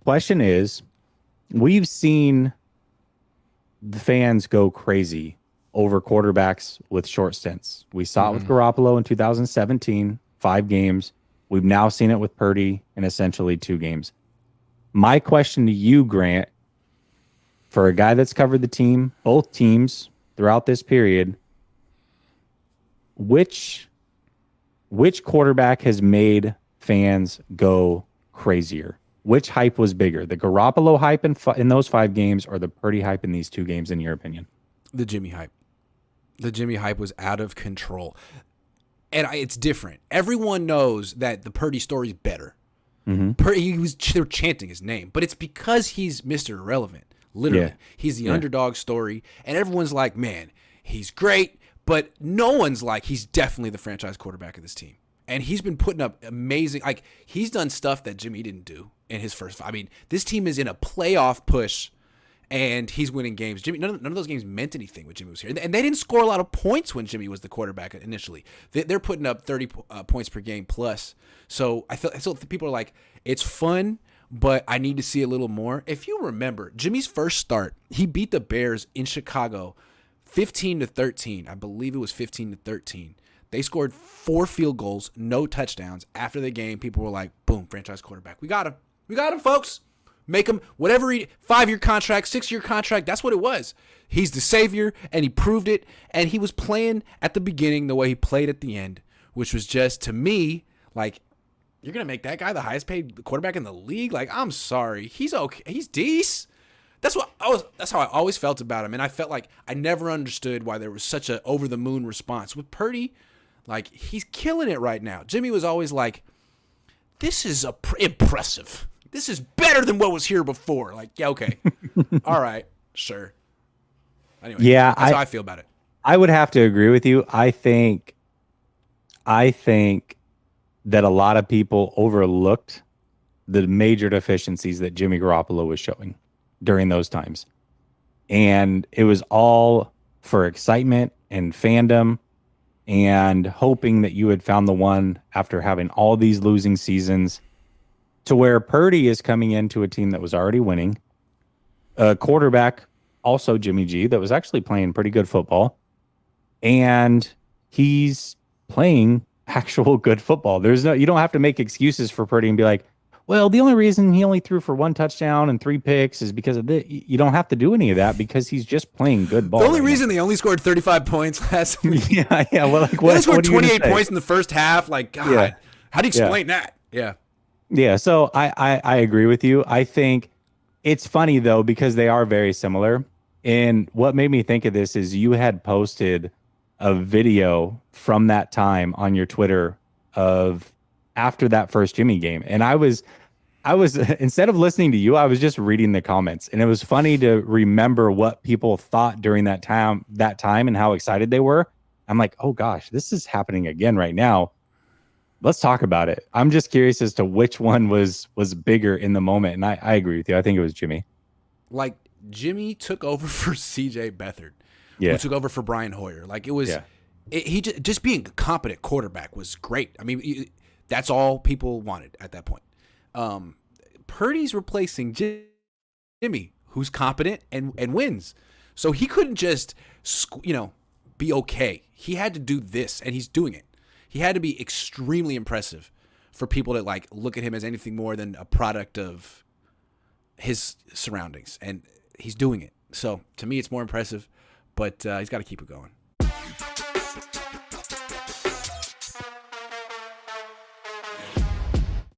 question is, we've seen the fans go crazy over quarterbacks with short stints. We saw it with Garoppolo in 2017, 5 games. We've now seen it with Purdy in essentially 2 games. My question to you, Grant, for a guy that's covered the team, both teams throughout this period, which quarterback has made fans go crazier? Which hype was bigger, the Garoppolo hype in those 5 games or the Purdy hype in these 2 games, in your opinion? The Jimmy hype. The Jimmy hype was out of control. And it's different. Everyone knows that the Purdy story is better. They were chanting his name, but it's because he's Mr. Irrelevant. Literally. He's the underdog story, and everyone's like, man, he's great, but no one's like, he's definitely the franchise quarterback of this team. And he's been putting up amazing, like, he's done stuff that Jimmy didn't do in his first. I mean, this team is in a playoff push, and he's winning games. Jimmy, none of those games meant anything when Jimmy was here. And they didn't score a lot of points when Jimmy was the quarterback initially. They're putting up 30 points per game plus. So I feel people are like, it's fun, but I need to see a little more. If you remember, Jimmy's first start, he beat the Bears in Chicago 15-13. I believe it was 15-13. They scored 4 field goals, no touchdowns. After the game, people were like, boom, franchise quarterback. We got him. We got him, folks. Make him whatever 5-year contract, 6-year contract. That's what it was. He's the savior, and he proved it. And he was playing at the beginning the way he played at the end, which was just, to me, like, you're going to make that guy the highest paid quarterback in the league? Like, I'm sorry. He's okay. He's decent. That's how I always felt about him. And I felt like I never understood why there was such a over the moon response. With Purdy, like, he's killing it right now. Jimmy was always like, this is impressive. This is better than what was here before. Like, yeah, okay. All right, sure. Anyway, yeah, that's how I feel about it. I would have to agree with you. I think that a lot of people overlooked the major deficiencies that Jimmy Garoppolo was showing during those times. And it was all for excitement and fandom and hoping that you had found the one after having all these losing seasons, to where Purdy is coming into a team that was already winning, a quarterback, also Jimmy G, that was actually playing pretty good football, and he's playing actual good football. You don't have to make excuses for Purdy and be like, well, the only reason he only threw for 1 touchdown and 3 picks is because of this. You don't have to do any of that because he's just playing good ball. The only reason they only scored 35 points last week. Yeah. Well, like, they scored 28 points in the first half. Like, God, yeah. How do you explain that? Yeah. Yeah. So I agree with you. I think it's funny, though, because they are very similar. And what made me think of this is you had posted a video from that time on your Twitter of after that first Jimmy game. And I was instead of listening to you, I was just reading the comments, and it was funny to remember what people thought during that time and how excited they were. I'm like, oh gosh, this is happening again right now. Let's talk about it. I'm just curious as to which one was bigger in the moment. And I agree with you. I think it was Jimmy. Like, Jimmy took over for CJ Beathard, who took over for Brian Hoyer. Like, it was, he just being a competent quarterback was great. I mean, that's all people wanted at that point. Purdy's replacing Jimmy, who's competent and wins. So he couldn't just, be okay. He had to do this, and he's doing it. He had to be extremely impressive for people to, like, look at him as anything more than a product of his surroundings, and he's doing it. So to me, it's more impressive, but he's got to keep it going.